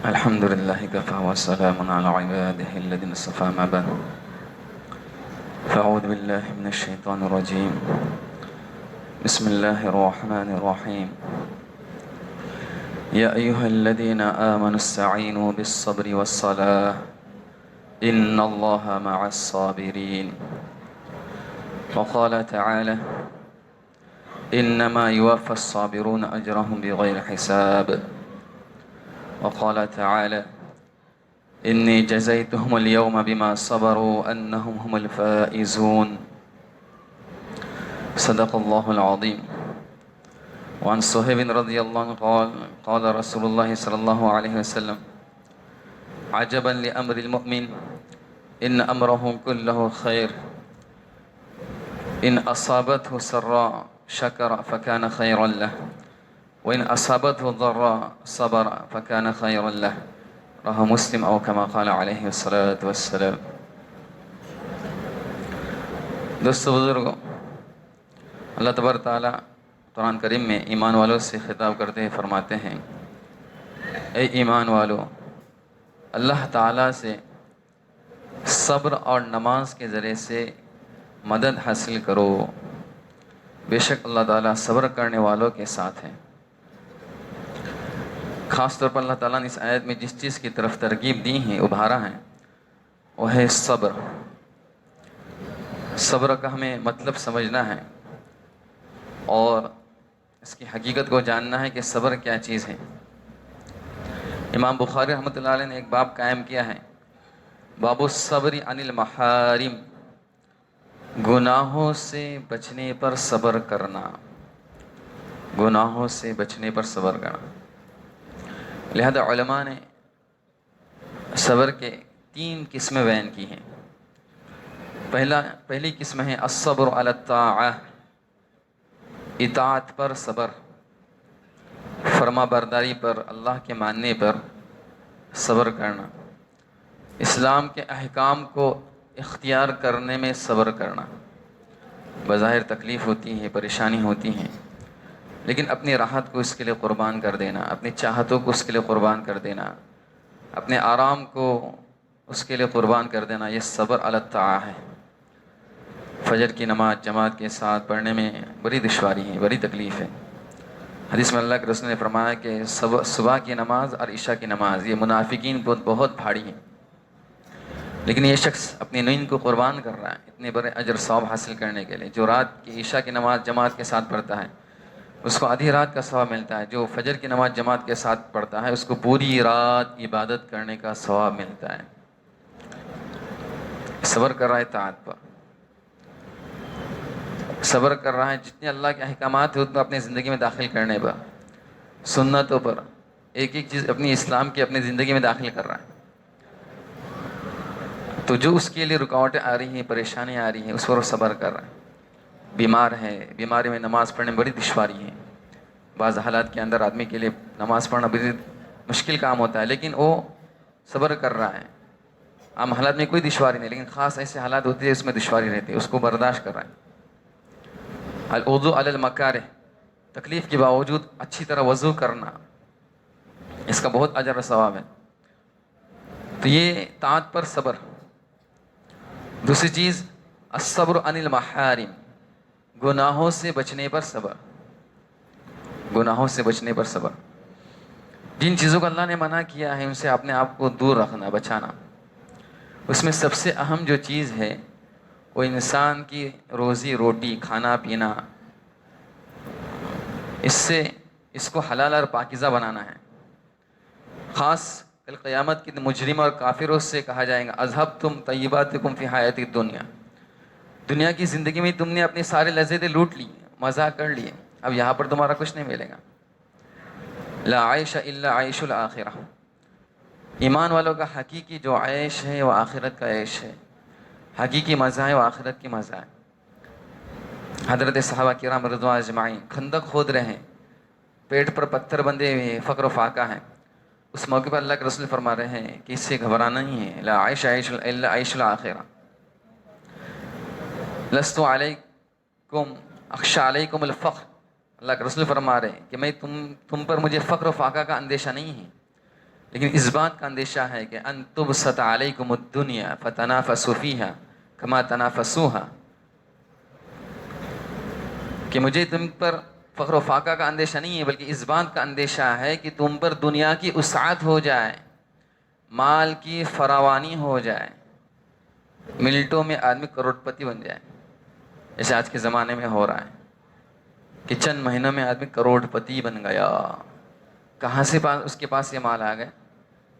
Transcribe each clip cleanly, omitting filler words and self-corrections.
الحمد لله كفى وسلام على عباده الذين اصطفى ما بعد فأعوذ بالله من الشيطان الرجيم بسم الله الرحمن الرحيم يا أيها الذين آمنوا استعينوا بالصبر والصلاة إن الله مع الصابرين وقال تعالى إنما يوفى الصابرون أجرهم بغير حساب وقال تعالى إني جزيتهم اليوم بما صبروا أنهم هم الفائزون صدق الله العظيم وعن صهيب رضي الله عنه قال قال رسول الله صلى الله عليه وسلم عجبا لأمر المؤمن إن أمره كله خير إن أصابته سراء شكر فكان خيرا له وإن أصابته ضراء صبر فكان خيرا له رواہ مسلم او كما قال علیہ الصلاۃ والسلام۔ دوستو بزرگوں، اللہ تبارک تعالیٰ قرآن کریم میں ایمان والوں سے خطاب کرتے ہیں، فرماتے ہیں اے ایمان والو، اللہ تعالیٰ سے صبر اور نماز کے ذریعے سے مدد حاصل کرو، بے شک اللہ تعالیٰ صبر کرنے والوں کے ساتھ ہیں۔ خاص طور پر اللہ تعالیٰ نے اس آیت میں جس چیز کی طرف ترغیب دی ہے، ابھارا ہے، وہ ہے صبر۔ صبر کا ہمیں مطلب سمجھنا ہے اور اس کی حقیقت کو جاننا ہے کہ صبر کیا چیز ہے۔ امام بخاری رحمۃ اللہ علیہ نے ایک باب قائم کیا ہے، باب الصبر عن المحارم، گناہوں سے بچنے پر صبر کرنا، گناہوں سے بچنے پر صبر کرنا۔ لہذا علماء نے صبر کے 3 قسمیں بیان کی ہیں۔ پہلی قسم ہے الصبر علی الطاعہ، اطاعت پر صبر، فرما برداری پر، اللہ کے ماننے پر صبر کرنا، اسلام کے احکام کو اختیار کرنے میں صبر کرنا۔ بظاہر تکلیف ہوتی ہے، پریشانی ہوتی ہیں، لیکن اپنی راحت کو اس کے لیے قربان کر دینا، اپنی چاہتوں کو اس کے لیے قربان کر دینا، اپنے آرام کو اس کے لیے قربان کر دینا، یہ صبر علی الطاعہ ہے۔ فجر کی نماز جماعت کے ساتھ پڑھنے میں بڑی دشواری ہے، بڑی تکلیف ہے۔ حدیث میں اللہ کے رسول نے فرمایا کہ صبح کی نماز اور عشاء کی نماز یہ منافقین کو بہت بھاری ہے، لیکن یہ شخص اپنی نیند کو قربان کر رہا ہے اتنے بڑے اجر ثواب حاصل کرنے کے لیے۔ جو رات کی عشاء کی نماز جماعت کے ساتھ پڑھتا ہے اس کو آدھی رات کا ثواب ملتا ہے، جو فجر کی نماز جماعت کے ساتھ پڑھتا ہے اس کو پوری رات عبادت کرنے کا ثواب ملتا ہے۔ صبر کر رہا ہے طاعت پر، صبر کر رہا ہے جتنے اللہ کے احکامات ہیں اتنا اپنی زندگی میں داخل کرنے پر، سنتوں پر، ایک ایک چیز اپنی اسلام کی اپنی زندگی میں داخل کر رہا ہے۔ تو جو اس کے لیے رکاوٹیں آ رہی ہیں، پریشانیاں آ رہی ہیں، اس پر وہ صبر کر رہا ہے۔ بیمار ہے، بیماری میں نماز پڑھنے میں بڑی دشواری ہے، بعض حالات کے اندر آدمی کے لیے نماز پڑھنا بڑی مشکل کام ہوتا ہے، لیکن وہ صبر کر رہا ہے۔ عام حالات میں کوئی دشواری نہیں، لیکن خاص ایسے حالات ہوتے ہیں اس میں دشواری رہتی ہے، اس کو برداشت کر رہا ہے۔ الوضوء علی المکارہ، تکلیف کے باوجود اچھی طرح وضو کرنا، اس کا بہت اجر و ثواب ہے۔ تو یہ طاعت پر صبر۔ دوسری چیز الصبر عن المحارم، گناہوں سے بچنے پر صبر، گناہوں سے بچنے پر صبر۔ جن چیزوں کو اللہ نے منع کیا ہے ان سے اپنے آپ کو دور رکھنا، بچانا۔ اس میں سب سے اہم جو چیز ہے وہ انسان کی روزی روٹی، کھانا پینا، اس کو حلال اور پاکیزہ بنانا ہے۔ خاص کل قیامت کے مجرم اور کافروں سے کہا جائے گا اذھبتم طیباتکم فی حیات الدنیا، دنیا کی زندگی میں تم نے اپنی سارے لذتیں لوٹ لی، مزہ کر لیے، اب یہاں پر تمہارا کچھ نہیں ملے گا۔ لا عیش الا عیش الآخرہ، ایمان والوں کا حقیقی جو عیش ہے وہ آخرت کا عیش ہے، حقیقی مزہ ہے وہ آخرت کی مزہ ہے۔ حضرت صحابہ کرام رضوان اجمعین خندق کھود رہے ہیں، پیٹ پر پتھر بندھے ہوئے ہیں، فقر و فاقہ ہے، اس موقع پر اللہ کے رسول فرما رہے ہیں کہ اس سے گھبرانا نہیں ہے، لا عیش الا عیش الآخرہ، لست علیکم اخشی علیکم الفقر، اللہ کے رسول فرما رہے ہیں کہ میں تم پر مجھے فقر و فاقہ کا اندیشہ نہیں ہے، لیکن اس بات کا اندیشہ ہے کہ ان تبسط علیکم الدنیا فتنافسوا فیہا کما تنافسوہا، کہ مجھے تم پر فخر و فاقہ کا اندیشہ نہیں ہے، بلکہ اس بات کا اندیشہ ہے کہ تم پر دنیا کی وسعت ہو جائے، مال کی فراوانی ہو جائے، منٹوں میں آدمی کروڑ پتی بن جائے، جیسے آج کے زمانے میں ہو رہا ہے کہ چند مہینوں میں آدمی کروڑ پتی بن گیا۔ کہاں سے اس کے پاس یہ مال آ گیا؟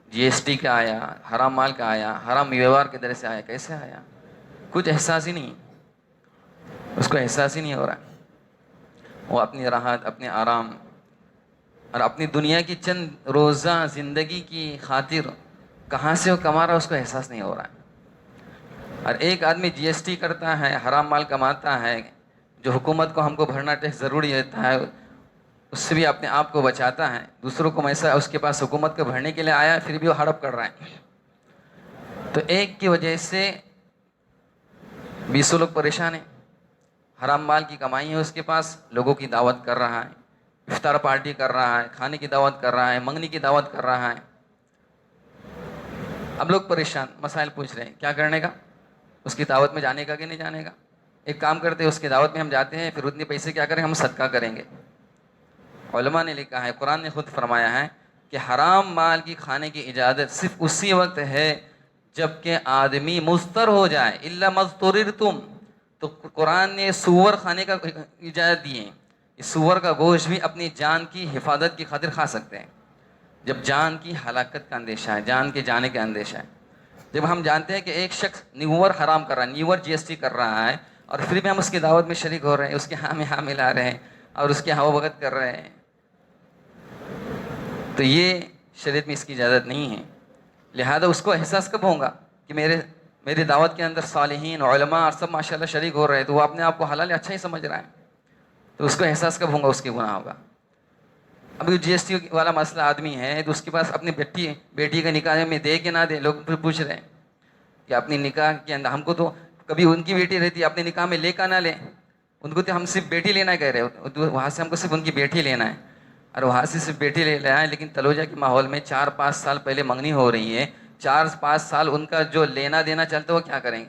جی ایس ٹی کا آیا، حرام مال کا آیا، حرام ویوہار کے ذریعے سے آیا، کیسے آیا؟ کچھ احساس ہی نہیں، اس کو احساس ہی نہیں ہو رہا۔ وہ اپنی راحت، اپنے آرام اور اپنی دنیا کی چند روزہ زندگی کی خاطر کہاں سے وہ کما رہا ہے اس کو احساس نہیں ہو رہا ہے۔ اور ایک آدمی جی ایس ٹی کرتا ہے، حرام مال کماتا ہے، جو حکومت کو ہم کو بھرنا ٹیکس ضروری ہوتا ہے، اس سے بھی اپنے آپ کو بچاتا ہے، دوسروں کو ایسا اس کے پاس حکومت کو بھرنے کے لیے آیا پھر بھی وہ ہڑپ کر رہا ہے۔ تو ایک کی وجہ سے 20 لوگ پریشان ہیں، حرام مال کی کمائی ہے اس کے پاس، لوگوں کی دعوت کر رہا ہے، افطار پارٹی کر رہا ہے، کھانے کی دعوت کر رہا ہے، منگنی کی دعوت کر رہا ہے۔ اب لوگ پریشان، مسائل پوچھ رہے ہیں کیا کرنے کا، اس کی دعوت میں جانے کا کہ نہیں جانے کا۔ ایک کام کرتے ہیں، اس کی دعوت میں ہم جاتے ہیں، پھر اتنے پیسے کیا کریں، ہم صدقہ کریں گے۔ علماء نے لکھا ہے، قرآن نے خود فرمایا ہے کہ حرام مال کی کھانے کی اجازت صرف اسی وقت ہے جب کہ آدمی مضطر ہو جائے، الا مضطررتم، تو قرآن نے سور کھانے کا اجازت دی ہے۔ اس سور کا گوشت بھی اپنی جان کی حفاظت کی خاطر کھا سکتے ہیں، جب جان کی ہلاکت کا اندیشہ ہے، جان کے جانے کا اندیشہ ہے۔ جب ہم جانتے ہیں کہ ایک شخص نیور حرام کر رہا ہے، نیور جی ایس ٹی کر رہا ہے، اور پھر بھی ہم اس کی دعوت میں شریک ہو رہے ہیں، اس کے ہاں میں ہاں ملا رہے ہیں اور اس کے ہاں بھگت کر رہے ہیں، تو یہ شریعت میں اس کی اجازت نہیں ہے۔ لہذا اس کو احساس کب ہوگا کہ میری دعوت کے اندر صالحین، علماء اور سب ماشاءاللہ شریک ہو رہے ہیں، تو وہ اپنے آپ کو حلال اچھا ہی سمجھ رہا ہے، تو اس کو احساس کب ہوگا اس کے گناہ ہوگا۔ ابھی جی ایس ٹی والا مسئلہ آدمی ہے تو اس کے پاس اپنی بیٹی کا نکاح میں دے کہ نہ دے، لوگ پھر پوچھ رہے ہیں کہ اپنی نکاح کے اندر، ہم کو تو کبھی ان کی بیٹی رہتی ہے اپنے نکاح میں لے کا نہ لے، ان کو تو ہم صرف بیٹی لینا کہہ رہے ہیں، وہاں سے ہم کو صرف ان کی بیٹی لینا ہے، اور وہاں سے صرف بیٹی لے رہا ہے، لیکن تلوجہ کے ماحول میں 4-5 سال پہلے منگنی ہو رہی ہے، 4-5 سال ان کا جو لینا دینا چلتا ہے وہ کیا کریں گے؟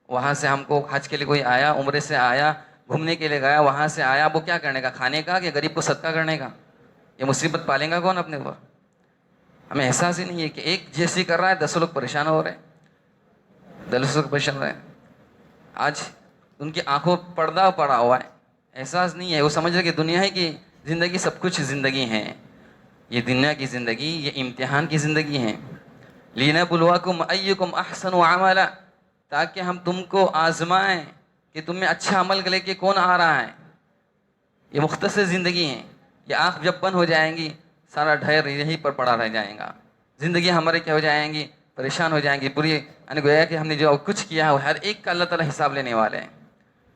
وہاں سے ہم کو حج کے لیے کوئی آیا، عمرے سے آیا، گھومنے کے لیے گیا، وہاں سے آیا، وہ کیا کرنے کا، کھانے کا کہ غریب کو صدقہ کرنے کا؟ یہ مصیبت پالیں گا کون اپنے اوپر؟ ہمیں احساس ہی نہیں ہے کہ ایک جیسی کر رہا ہے 10 لوگ پریشان ہو رہے ہیں، 10 لوگ پریشان ہو رہے ہیں۔ آج ان کی آنکھوں پردہ پڑا ہوا ہے، احساس نہیں ہے، وہ سمجھ رہے کہ دنیا ہے کہ زندگی سب کچھ زندگی ہے، یہ دنیا کی زندگی یہ امتحان کی زندگی ہے۔ لِنَبْلُوَكُمْ أَيُّكُمْ أَحْسَنُ عَمَلًا، تاکہ ہم تم کو آزمائیں کہ تم میں اچھا عمل لے کے کون آ رہا ہے۔ یہ مختصر زندگی ہے، یہ آنکھ جب بند ہو جائیں گی سارا ڈھیر یہیں پر پڑا رہ جائیں گا، زندگی ہمارے کیا ہو جائیں گی، پریشان ہو جائیں گی پوری، یعنی گویا کہ ہم نے جو کچھ کیا ہے وہ ہر ایک کا اللہ تعالیٰ حساب لینے والے ہیں،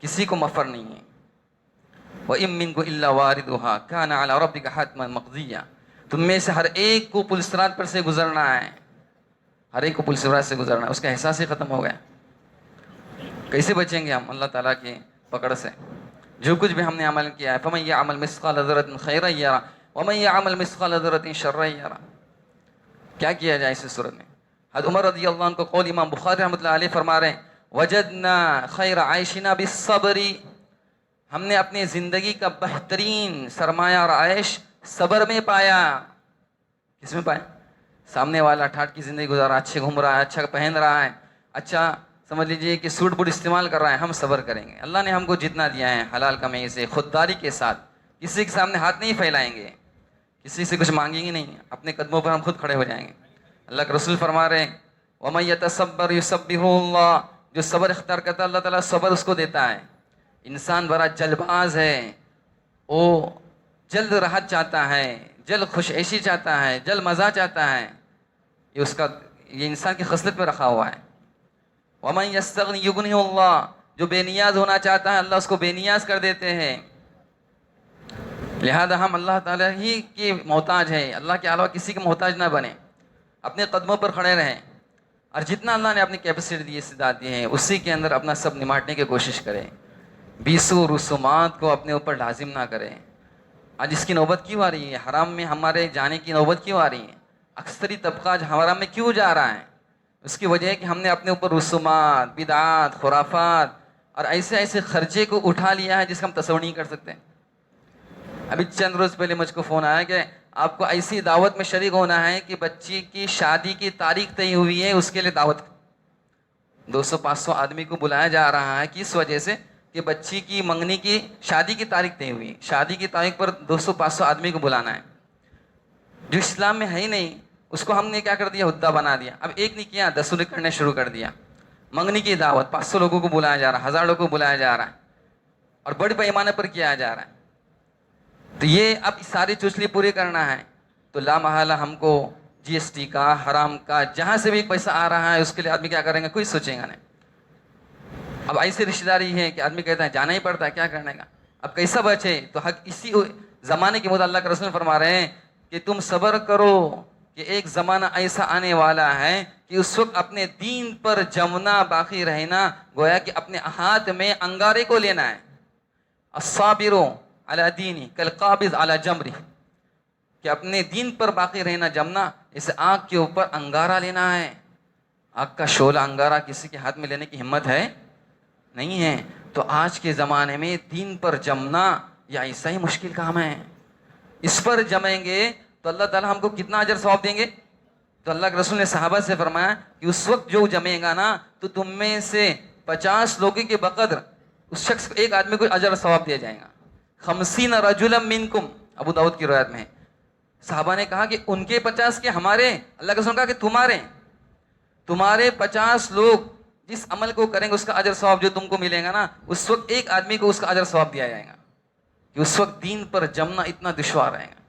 کسی کو مفر نہیں ہے۔ وَإِن مِّنكُمْ إِلَّا وَارِدُهَا كَانَ عَلَىٰ رَبِّكَ حَتْمًا مَقْضِيًّا، تم میں سے ہر ایک کو پل صراط پر سے گزرنا ہے، ہر ایک کو پل صراط سے گزرنا ہے، اس کا احساس ہی ختم ہو گیا۔ کیسے بچیں گے ہم اللہ تعالیٰ کی پکڑ سے؟ جو کچھ بھی ہم نے عمل کیا ہے، فَمَن يَعْمَلْ مِثْقَالَ ذَرَّةٍ خَيْرًا يَرَهُ وَمَن يَعْمَلْ مِثْقَالَ ذَرَّةٍ شَرًّا يَرَهُ۔ کیا کیا جائے اس صورت میں؟ حضرت عمر رضی اللہ عنہ کو قول امام بخاری رحمۃ اللہ علیہ فرما رہے ہیں، وَجَدْنَا خَيْرَ عَيْشِنَا بِالصَّبْرِ، ہم نے اپنی زندگی کا بہترین سرمایہ اور عائش صبر میں پایا۔ کس میں پایا؟ سامنے والا ٹھاٹ کی زندگی گزار رہا ہے، اچھے گھوم رہا ہے، اچھا پہن رہا ہے، اچھا سمجھ لیجئے کہ سوٹ بوٹ استعمال کر رہا ہے، ہم صبر کریں گے۔ اللہ نے ہم کو جتنا دیا ہے حلال کمائی سے، خودداری کے ساتھ، کسی کے سامنے ہاتھ نہیں پھیلائیں گے، کسی سے کچھ مانگیں گے نہیں، اپنے قدموں پر ہم خود کھڑے ہو جائیں گے۔ اللہ کے رسول فرما رہے ہیں، وَمَن يَتَصَبَّرْ يُصَبِّهُ اللَّهُ، جو صبر اختیار کرتا ہے اللہ تعالیٰ صبر اس کو دیتا ہے۔ انسان بڑا جلد باز ہے، وہ جلد راحت چاہتا ہے، جلد خوش عیشی چاہتا ہے، جلد مزہ چاہتا ہے، یہ انسان کی خصلت میں رکھا ہوا ہے۔ وَمَن يَسْتَغْنِ يُغْنِهُ اللَّهُ، جو بے نیاز ہونا چاہتا ہے اللہ اس کو بے نیاز کر دیتے ہیں۔ لہذا ہم اللہ تعالیٰ ہی کی محتاج ہیں، اللہ کے علاوہ کسی کے محتاج نہ بنیں، اپنے قدموں پر کھڑے رہیں، اور جتنا اللہ نے اپنی کیپیسٹی دی، استعداد دی ہے، اسی کے اندر اپنا سب نمٹنے کی کوشش کریں، بیسوں رسومات کو اپنے اوپر لازم نہ کریں۔ آج اس کی نوبت کیوں آ رہی ہے؟ حرام میں ہمارے جانے کی نوبت کیوں آ رہی ہے؟ اکثری طبقہ آج حرام میں کیوں جا رہا ہے؟ اس کی وجہ ہے کہ ہم نے اپنے اوپر رسومات، بدعات، خرافات اور ایسے ایسے خرچے کو اٹھا لیا ہے جس کا ہم تصور نہیں کر سکتے۔ ابھی چند روز پہلے مجھ کو فون آیا کہ آپ کو ایسی دعوت میں شریک ہونا ہے کہ بچی کی شادی کی تاریخ طے ہوئی ہے، اس کے لیے دعوت 200-500 آدمی کو بلایا جا رہا ہے، کس وجہ سے کہ بچی کی منگنی کی شادی کی تاریخ طے ہوئی، شادی کی تاریخ پر 200-500 آدمی کو بلانا ہے، جو اسلام میں ہے ہی نہیں، اس کو ہم نے کیا کر دیا، ہدہ بنا دیا۔ اب ایک نہیں کیا، 10 نے کرنے شروع کر دیا۔ منگنی کی دعوت 500 لوگوں کو بلایا جا رہا ہے، 1000 لوگوں کو بلایا جا رہا ہے، اور بڑے پیمانے پر کیا جا رہا ہے۔ تو یہ اب ساری چچلی پوری کرنا ہے، تو لا محالہ ہم کو جی ایس ٹی کا، حرام کا، جہاں سے بھی پیسہ آ رہا ہے اس کے لیے آدمی کیا کریں گے، کوئی سوچیں گا نہیں۔ اب ایسی رشتہ داری ہے کہ آدمی کہتا ہے جانا ہی پڑتا ہے، کیا کرنے کا، اب کیسا بچے؟ تو حق اسی زمانے کے مطابق اللہ کے رسول فرما رہے ہیں کہ تم صبر کرو کہ ایک زمانہ ایسا آنے والا ہے کہ اس وقت اپنے دین پر جمنا باقی رہنا گویا کہ اپنے ہاتھ میں انگارے کو لینا ہے۔ الصابر علی دینی کالقابض علی جمری، کہ اپنے دین پر باقی رہنا جمنا اسے آگ کے اوپر انگارہ لینا ہے۔ آگ کا شعلہ انگارہ کسی کے ہاتھ میں لینے کی ہمت ہے؟ نہیں ہے۔ تو آج کے زمانے میں دین پر جمنا یہ ایسا ہی مشکل کام ہے۔ اس پر جمیں گے تو اللہ تعالیٰ ہم کو کتنا اجر ثواب دیں گے؟ تو اللہ کے رسول نے صحابہ سے فرمایا کہ اس وقت جو جمے گا نا تو تم میں سے 50 لوگوں کے بقدر اس شخص کو، ایک آدمی کو اجر ثواب دیا جائے گا۔ 50 رجلا منکم، ابو داؤد کی روایت میں ہے۔ صحابہ نے کہا کہ ان کے 50 کے ہمارے؟ اللہ کے رسول نے کہا کہ تمہارے 50 لوگ جس عمل کو کریں گے اس کا اجر ثواب جو تم کو ملے گا نا، اس وقت ایک آدمی کو اس کا اجر ثواب دیا جائے گا، کہ اس وقت دین پر جمنا اتنا دشوار رہے گا۔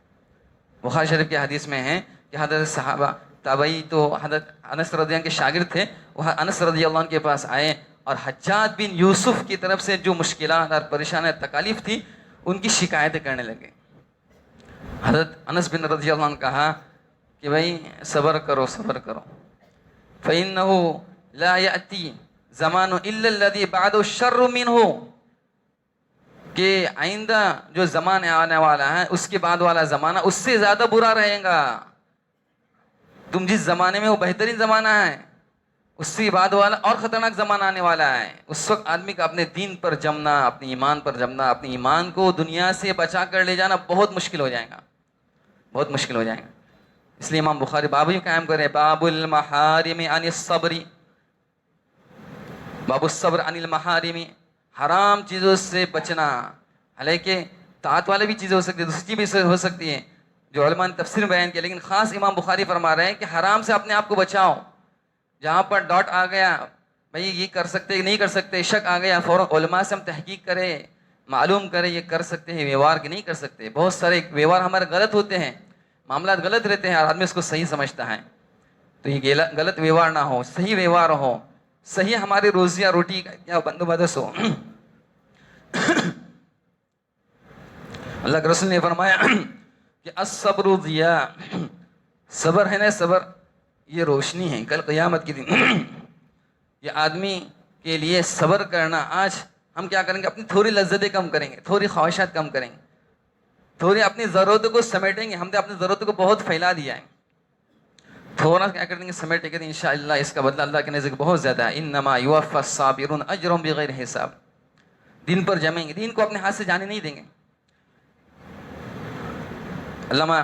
بخاری شریف کے حدیث میں ہے کہ حضرت صحابہ تابعی تو حضرت انس رضی اللہ عنہ کے شاگرد تھے، وہ انس رضی اللہ عنہ کے پاس آئے اور حجاج بن یوسف کی طرف سے جو مشکلات اور پریشانیاں تکالیف تھی ان کی شکایتیں کرنے لگے۔ حضرت انس بن رضی اللہ عنہ کہا کہ بھائی صبر کرو، صبر کرو، فَإِنَّهُ لَا يَأْتِي زَمَانُ إِلَّا الَّذِي بَعْدُ الشَّرُّ مِنْهُ، کہ آئندہ جو زمانہ آنے والا ہے اس کے بعد والا زمانہ اس سے زیادہ برا رہے گا۔ تم جس زمانے میں وہ بہترین زمانہ ہے، اس سے بعد والا اور خطرناک زمانہ آنے والا ہے۔ اس وقت آدمی کا اپنے دین پر جمنا، اپنے ایمان پر جمنا، اپنے ایمان کو دنیا سے بچا کر لے جانا بہت مشکل ہو جائے گا، بہت مشکل ہو جائے گا۔ اس لیے امام بخاری باب ہی قائم کرے، باب المحارم عن الصبر، باب الصبر عن المحارم، حرام چیزوں سے بچنا۔ حالانکہ طاعت والے بھی چیزیں ہو سکتی ہیں، دوسری چیزیں بھی ہو سکتی ہیں جو علماء نے تفسیر میں بیان کیا، لیکن خاص امام بخاری فرما رہے ہیں کہ حرام سے اپنے آپ کو بچاؤ۔ جہاں پر ڈاٹ آ گیا بھائی یہ کر سکتے نہیں کر سکتے، شک آ گیا، فوراً علماء سے ہم تحقیق کریں، معلوم کریں یہ کر سکتے ہیں ویوہار کہ نہیں کر سکتے۔ بہت سارے ویوہار ہمارے غلط ہوتے ہیں، معاملات غلط رہتے ہیں اور آدمی اس کو صحیح سمجھتا ہے، تو یہ غلط ویوہار نہ ہو، صحیح ویوہار ہو، صحیح ہماری روزیاں روٹی کا کیا بندوبست ہو۔ اللہ کے رسول نے فرمایا کہ الصبر ضیاء، صبر ہے نا، صبر یہ روشنی ہے کل قیامت کے دن۔ یہ آدمی کے لیے صبر کرنا، آج ہم کیا کریں گے، اپنی تھوڑی لذتیں کم کریں گے، تھوڑی خواہشات کم کریں گے، تھوڑی اپنی ضرورتوں کو سمیٹیں گے۔ ہم نے اپنی ضرورتوں کو بہت پھیلا دیا ہے، تھوڑا کیا کریں گے، سمیٹیں گے، انشاءاللہ اس کا بدلہ اللہ کے نزدیک بہت زیادہ ہے۔ انما یوفی الصابرون اجرهم بغیر حساب، دین پر جمیں گے، دین کو اپنے ہاتھ سے جانے نہیں دیں گے۔ علامہ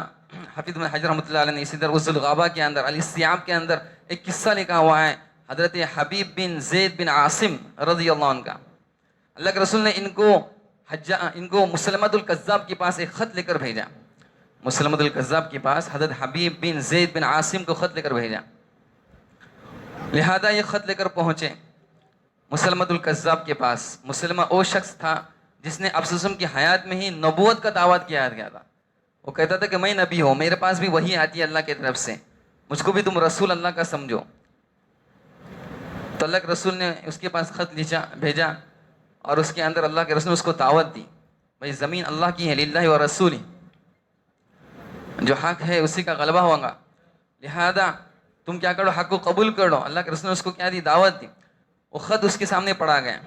حافظ بن حجر رحمۃ اللہ علیہ نے اسی طرح عز الغابہ کے اندر الاستیعاب کے اندر ایک قصہ لکھا ہوا ہے حضرت حبیب بن زید بن عاصم رضی اللہ عنہ کا۔ اللہ کے رسول نے ان کو مسلمۃ الکذاب کے پاس ایک خط لے کر بھیجا، مسلمۃ الکذاب کے پاس حضرت حبیب بن زید بن عاصم کو خط لے کر بھیجا، لہذا یہ خط لے کر پہنچے مسلمۃ الکذاب کے پاس۔ مسلمہ وہ شخص تھا جس نے آپ صلی اللہ علیہ وسلم کی حیات میں ہی نبوت کا دعوت کیا گیا تھا۔ وہ کہتا تھا کہ میں نبی ہوں، میرے پاس بھی وحی آتی ہے اللہ کی طرف سے، مجھ کو بھی تم رسول اللہ کا سمجھو۔ تو اللہ کے رسول نے اس کے پاس خط بھیجا اور اس کے اندر اللہ کے رسول نے اس کو دعوت دی، بھائی زمین اللہ کی ہے، للہ و رسول، جو حق ہے اسی کا غلبہ ہوگا، لہذا تم کیا کرو، حق کو قبول کرو۔ اللہ کے رسول نے اس کو کیا دی، دعوت دی۔ وہ خط اس کے سامنے پڑھا گیا۔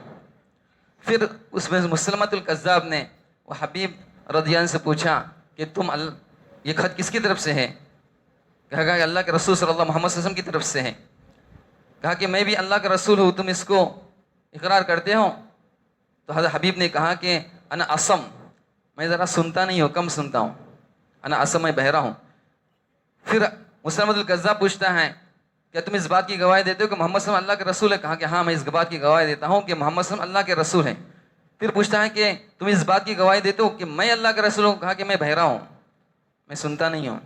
پھر اس میں مسلمۃ الکذاب نے وہ حبیب رضی اللہ عنہ سے پوچھا کہ یہ خط کس کی طرف سے ہے؟ کہا کہ اللہ کے رسول صلی اللہ محمد صلی اللہ علیہ وسلم کی طرف سے ہے. کہا کہ میں بھی اللہ کا رسول ہوں، تم اس کو اقرار کرتے ہو؟ تو حضرت حبیب نے کہا کہ انا اسم، میں ذرا سنتا نہیں ہوں، کم سنتا ہوں، انا اسم، میں بہرا ہوں. پھر مسلمۃ الکذاب پوچھتا ہے کیا تم اس بات کی گواہی دیتے ہو کہ محمد صلی اللہ علیہ وسلم اللہ کے رسول ہے؟ کہا کہ ہاں میں اس بات کی گواہی دیتا ہوں کہ محمد صلی اللہ علیہ وسلم اللہ کے رسول ہیں. پھر پوچھتا ہے کہ تم اس بات کی گواہی دیتے ہو کہ میں اللہ کا رسول ہوں؟ کہا کہ میں بہرا ہوں، میں سنتا نہیں ہوں.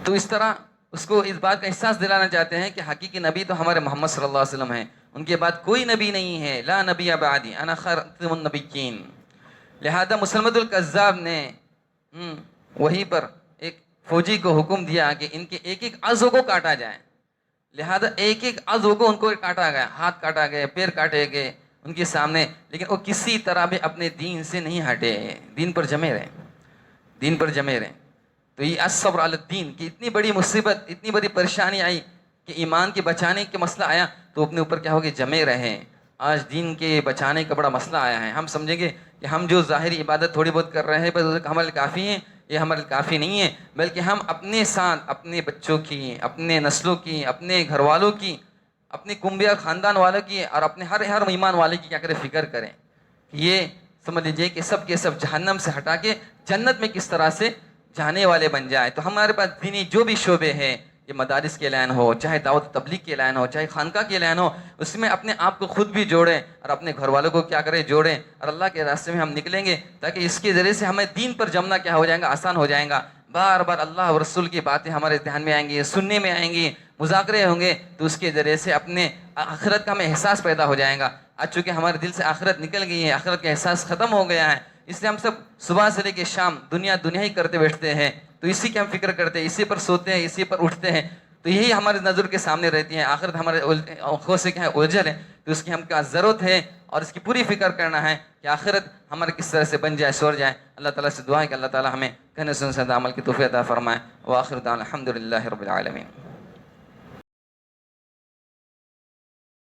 تو اس طرح اس کو اس بات کا احساس دلانا چاہتے ہیں کہ حقیقی نبی تو ہمارے محمد صلی اللہ علیہ وسلم ہیں، ان کے بعد کوئی نبی نہیں ہے. لا نبی بعدی انا خاتم النبیین. لہذا مسلمۃ الکذاب نے وہیں پر ایک فوجی کو حکم دیا کہ ان کے ایک ایک عضو کو کاٹا جائے. لہذا ایک ایک عضو کو ان کو کاٹا گیا، ہاتھ کاٹا گئے، پیر کاٹے گئے ان کے سامنے، لیکن وہ کسی طرح بھی اپنے دین سے نہیں ہٹے، دین پر جمے رہے، دین پر جمے رہے. تو یہ الصبر علی الدین کہ اتنی بڑی مصیبت، اتنی بڑی پریشانی آئی کہ ایمان کے بچانے کے مسئلہ آیا تو اپنے اوپر کیا ہوگا، جمے رہیں. آج دین کے بچانے کا بڑا مسئلہ آیا ہے. ہم سمجھیں گے کہ ہم جو ظاہری عبادت تھوڑی بہت کر رہے ہیں بس ہمارے کافی ہیں، یہ ہمارے کافی نہیں ہے، بلکہ ہم اپنے ساتھ اپنے بچوں کی، اپنے نسلوں کی، اپنے گھر والوں کی، اپنے کنبے اور خاندان والوں کی، اور اپنے ہر ایمان والے کی کیا کریں، فکر کریں. یہ سمجھ لیجیے کہ سب کے سب جہنم سے ہٹا کے جنت میں کس طرح سے جانے والے بن جائے. تو ہمارے پاس دینی جو بھی شعبے ہیں، یہ مدارس کے لائن ہو، چاہے دعوت تبلیغ کے لائن ہو، چاہے خانقاہ کے لائن ہو، اس میں اپنے آپ کو خود بھی جوڑیں اور اپنے گھر والوں کو کیا کریں، جوڑیں، اور اللہ کے راستے میں ہم نکلیں گے تاکہ اس کے ذریعے سے ہمیں دین پر جمنا کیا ہو جائے گا، آسان ہو جائے گا. بار بار اللہ اور رسول کی باتیں ہمارے دھیان میں آئیں گی، سننے میں آئیں گی، مذاکرے ہوں گے، تو اس کے ذریعے سے اپنے آخرت کا ہمیں احساس پیدا ہو جائے گا. آج چونکہ ہمارے دل سے آخرت نکل گئی ہے، آخرت کا احساس ختم ہو گیا ہے، اس لیے ہم سب صبح سے لے کے شام دنیا ہی کرتے بیٹھتے ہیں. تو اسی کی ہم فکر کرتے ہیں، اسی پر سوتے ہیں، اسی پر اٹھتے ہیں. تو یہی ہمارے نظر کے سامنے رہتی ہے، آخرت ہمارے آنکھوں سے کیا ہے، اوجھل ہے. تو اس کی ہم کیا ضرورت ہے، اور اس کی پوری فکر کرنا ہے کہ آخرت ہمارے کس طرح سے بن جائے، سور جائے. اللہ تعالیٰ سے دعا ہے کہ اللہ تعالیٰ ہمیں کہنے سننے سے عمل کی توفیق عطا فرمائے. وآخر دعوانا الحمدللہ رب العالمین.